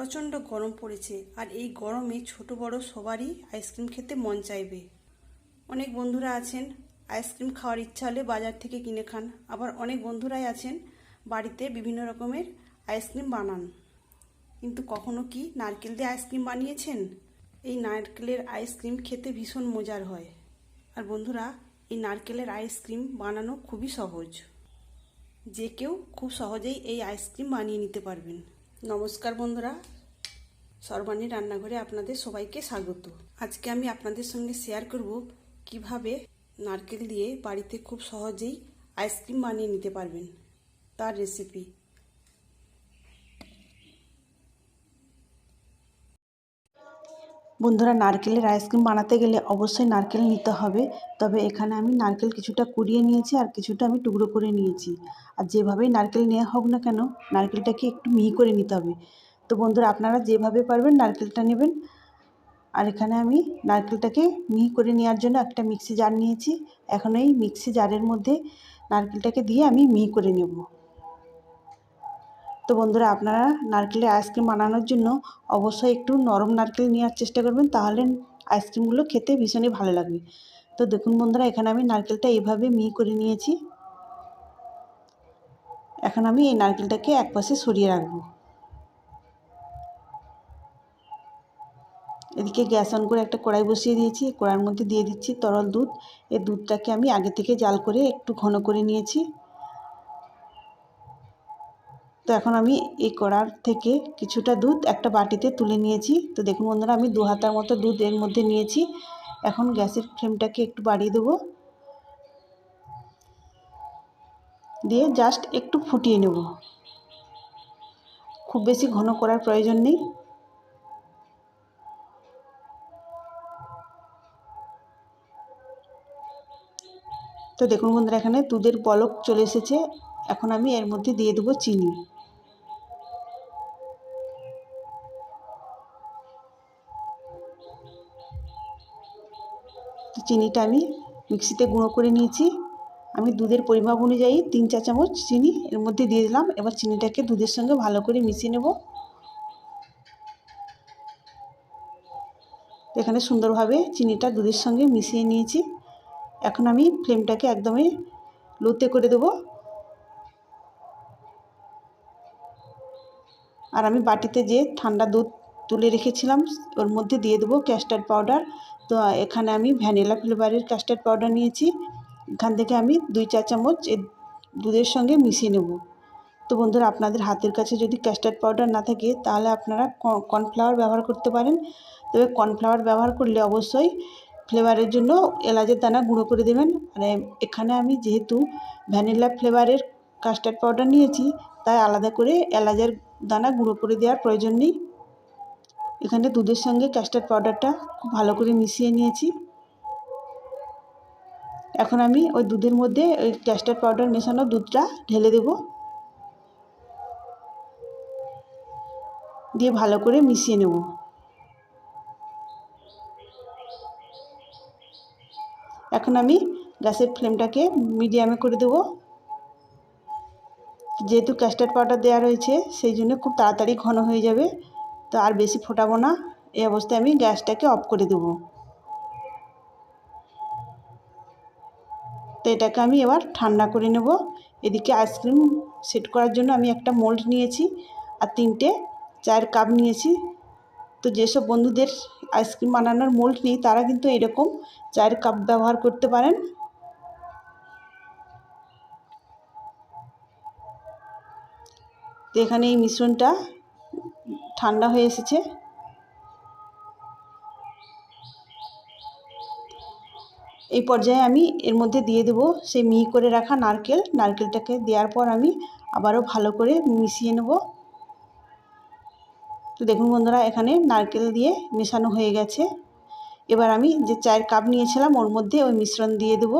প্রচণ্ড গরম পড়েছে আর এই গরমে ছোট বড় সবারই আইসক্রিম খেতে মন চাইবে। অনেক বন্ধুরা আছেন আইসক্রিম খাওয়ার ইচ্ছা হলে বাজার থেকে কিনে খান, আবার অনেক বন্ধুরাই আছেন বাড়িতে বিভিন্ন রকমের আইসক্রিম বানান। কিন্তু কখনো কি নারকেল দিয়ে আইসক্রিম বানিয়েছেন? এই নারকেলের আইসক্রিম খেতে ভীষণ মজার হয়। আর বন্ধুরা, এই নারকেলের আইসক্রিম বানানো খুবই সহজ, যে কেউ খুব সহজেই এই আইসক্রিম বানিয়ে নিতে পারবেন। নমস্কার বন্ধুরা, সর্বাণী রান্নাঘরে আপনাদের সবাইকে স্বাগত। আজকে আমি আপনাদের সঙ্গে শেয়ার করব কিভাবে নারকেল দিয়ে বাড়িতে খুব সহজেই আইসক্রিম বানিয়ে নিতে পারবেন, তার রেসিপি। বন্ধুরা, নারকেলের আইসক্রিম বানাতে গেলে অবশ্যই নারকেল নিতে হবে। তবে এখানে আমি নারকেল কিছুটা কুড়িয়ে নিয়েছি আর কিছুটা আমি টুকরো করে নিয়েছি। আর যেভাবেই নারকেল নেওয়া হোক না কেন, নারকেলটাকে একটু মিহি করে নিতে হবে। তো বন্ধুরা, আপনারা যেভাবে পারবেন নারকেলটা নেবেন। আর এখানে আমি নারকেলটাকে মিহি করে নেওয়ার জন্য একটা মিক্সি জার নিয়েছি। এখন এই মিক্সি জারের মধ্যে নারকেলটাকে দিয়ে আমি মিহি করে নেব। তো বন্ধুরা, আপনারা নারকেলের আইসক্রিম বানানোর জন্য অবশ্যই একটু নরম নারকেল নেওয়ার চেষ্টা করবেন, তাহলে আইসক্রিমগুলো খেতে ভীষণই ভালো লাগবে। তো দেখুন বন্ধুরা, এখানে আমি নারকেলটা এইভাবে মিহি করে নিয়েছি। এখন আমি এই নারকেলটাকে একপাশে সরিয়ে রাখবো। এদিকে গ্যাস অন করে একটা কড়াই বসিয়ে দিয়েছি। কড়াইয়ের মধ্যে দিয়ে দিচ্ছি তরল দুধ। এই দুধটাকে আমি আগে থেকে জাল করে একটু ঘন করে নিয়েছি। তো এখন আমি এই কড়ার থেকে কিছুটা দুধ একটা বাটিতে তুলে নিয়েছি। তো দেখুন বন্ধুরা, আমি 2 হাতার মতো দুধ এর মধ্যে নিয়েছি। এখন গ্যাসের ফ্লেমটাকে একটু বাড়িয়ে দেবো, দিয়ে জাস্ট একটু ফুটিয়ে নেব। খুব বেশি ঘন করার প্রয়োজন নেই। তো দেখুন বন্ধুরা, এখানে দুধের বলক চলে এসেছে। এখন আমি এর মধ্যে দিয়ে দেবো চিনি। তো চিনিটা আমি মিক্সিতে গুঁড়ো করে নিয়েছি। আমি দুধের পরিমাপ অনুযায়ী 3-4 চামচ চিনি এর মধ্যে দিয়ে দিলাম। এবার চিনিটাকে দুধের সঙ্গে ভালো করে মিশিয়ে নেব। এখানে সুন্দরভাবে চিনিটা দুধের সঙ্গে মিশিয়ে নিয়েছি। এখন আমি ফ্লেমটাকে একদমই লোতে করে দেব। আর আমি বাটিতে যে ঠান্ডা দুধ তুলে রেখেছিলাম ওর মধ্যে দিয়ে দেবো কাস্টার্ড পাউডার। তো এখানে আমি ভ্যানিলা ফ্লেভারের কাস্টার্ড পাউডার নিয়েছি। এখান থেকে আমি 2-4 চামচ এই দুধের সঙ্গে মিশিয়ে নেব। তো বন্ধুরা, আপনাদের হাতের কাছে যদি কাস্টার্ড পাউডার না থাকে তাহলে আপনারা কর্নফ্লাওয়ার ব্যবহার করতে পারেন। তবে কর্নফ্লাওয়ার ব্যবহার করলে অবশ্যই ফ্লেভারের জন্য এলাচের দানা গুঁড়ো করে দেবেন। আর এখানে আমি যেহেতু ভ্যানিলা ফ্লেভারের কাস্টার্ড পাউডার নিয়েছি, তাই আলাদা করে এলাচের দানা গুঁড়ো করে দেওয়ার প্রয়োজন নেই। এখানে দুধের সঙ্গে কাস্টার্ড পাউডারটা খুব ভালো করে মিশিয়ে নিয়েছি। এখন আমি ওই দুধের মধ্যে ওই কাস্টার্ড পাউডার মেশানো দুধটা ঢেলে দেব, দিয়ে ভালো করে মিশিয়ে নেব। এখন আমি গ্যাসের ফ্লেমটাকে মিডিয়ামে করে দেব। যেহেতু কাস্টার্ড পাউডার দেওয়া রয়েছে সেই জন্য খুব তাড়াতাড়ি ঘন হয়ে যাবে। তো আর বেশি ফোটাবো না। এই অবস্থায় আমি গ্যাসটাকে অফ করে দেব। তো এটাকে আমি এবার ঠান্ডা করে নেব। এদিকে আইসক্রিম সেট করার জন্য আমি একটা মোল্ড নিয়েছি আর 3টে চায়ের কাপ নিয়েছি। তো যেসব বন্ধুদের আইসক্রিম বানানোর মোল্ড নেই তারা কিন্তু এরকম চায়ের কাপ ব্যবহার করতে পারেন। তো এখানে এই মিশ্রণটা ঠান্ডা হয়ে এসেছে। এই পর্যায়ে আমি এর মধ্যে দিয়ে দেব সেই মিহি করে রাখা নারকেলটাকে দেওয়ার পর আমি আবারও ভালো করে মিশিয়ে নেব। তো দেখুন বন্ধুরা, এখানে নারকেল দিয়ে মেশানো হয়ে গেছে। এবার আমি যে চায়ের কাপ নিয়েছিলাম ওর মধ্যে ওই মিশ্রণ দিয়ে দেব।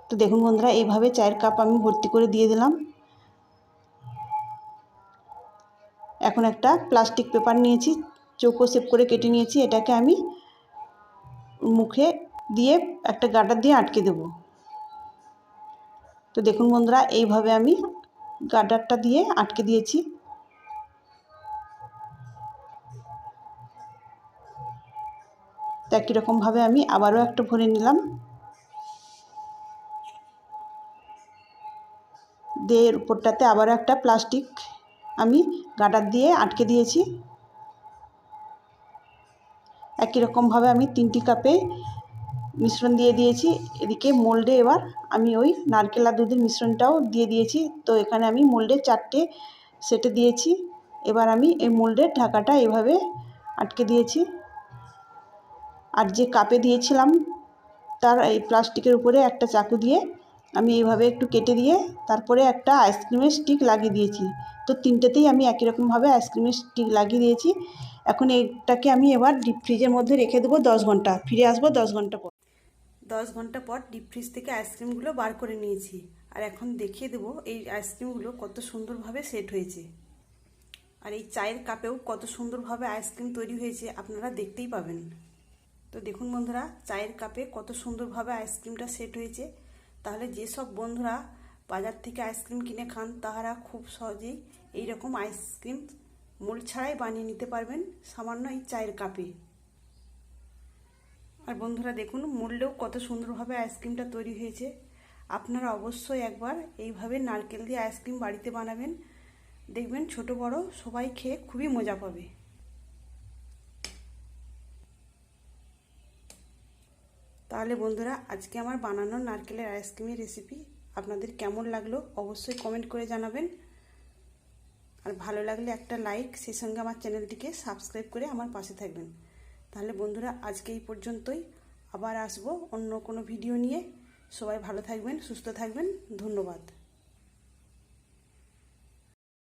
তো দেখুন বন্ধুরা, এইভাবে চায়ের কাপ আমি ভর্তি করে দিয়ে দিলাম। এখন একটা প্লাস্টিক পেপার নিয়েছি, চৌকো শেপ করে কেটে নিয়েছি। এটাকে আমি মুখে দিয়ে একটা গার্ডার দিয়ে আটকে দেব। তো দেখুন বন্ধুরা, এইভাবে আমি গার্ডারটা দিয়ে আটকে দিয়েছি। একই রকমভাবে আমি আবারও একটা ভরে নিলাম, দিয়ে এর উপরটাতে আবারও একটা প্লাস্টিক আমি গার্ডার দিয়ে আটকে দিয়েছি। একই রকমভাবে আমি 3টি কাপে মিশ্রণ দিয়ে দিয়েছি। এদিকে মোল্ডে এবার আমি ওই নারকেল আর দুধের মিশ্রণটাও দিয়ে দিয়েছি। তো এখানে আমি মোল্ডে 4টে সেটে দিয়েছি। এবার আমি এই মোল্ডের ঢাকাটা এভাবে আটকে দিয়েছি। আর যে কাপে দিয়েছিলাম তার এই প্লাস্টিকের উপরে একটা চাকু দিয়ে আমি এইভাবে একটু কেটে দিয়ে তারপরে একটা আইসক্রিমের স্টিক লাগিয়ে দিয়েছি। তো 3টেতেই আমি একই রকমভাবে আইসক্রিমের স্টিক লাগিয়ে দিয়েছি। এখন এইটাকে আমি এবার ডিপ ফ্রিজের মধ্যে রেখে দেবো 10 ঘন্টা। ফিরে আসবো 10 ঘন্টা পর। 10 ঘন্টা পর ডিপ ফ্রিজ থেকে আইসক্রিমগুলো বার করে নিয়েছি। আর এখন দেখিয়ে দেবো এই আইসক্রিমগুলো কত সুন্দরভাবে সেট হয়েছে। আর এই চায়ের কাপেও কত সুন্দরভাবে আইসক্রিম তৈরি হয়েছে আপনারা দেখতেই পাবেন। তো দেখুন বন্ধুরা, চায়ের কাপে কত সুন্দরভাবে আইসক্রিমটা সেট হয়েছে। তাহলে যেসব বন্ধুরা বাজার থেকে আইসক্রিম কিনে খান তাহারা খুব সহজেই এইরকম আইসক্রিম মোল্ড ছাড়াই বানিয়ে নিতে পারবেন সামান্য এই চায়ের কাপে। আর বন্ধুরা দেখুন মোল্ডেও কত সুন্দরভাবে আইসক্রিমটা তৈরি হয়েছে। আপনারা অবশ্যই একবার এইভাবে নারকেল দিয়ে আইসক্রিম বাড়িতে বানাবেন, দেখবেন ছোট বড় সবাই খেয়ে খুবই মজা পাবে। তাহলে বন্ধুরা আজকে আমার বানানো নারকেলের আইসক্রিমের রেসিপি আপনাদের কেমন লাগলো অবশ্যই কমেন্ট করে জানাবেন। আর ভালো লাগলে একটা লাইক, সেই সঙ্গে আমার চ্যানেলটিকে সাবস্ক্রাইব করে আমার পাশে থাকবেন। তাহলে বন্ধুরা আজকে এই পর্যন্তই, আবার আসবো অন্য কোনো ভিডিও নিয়ে। সবাই ভালো থাকবেন, সুস্থ থাকবেন, ধন্যবাদ।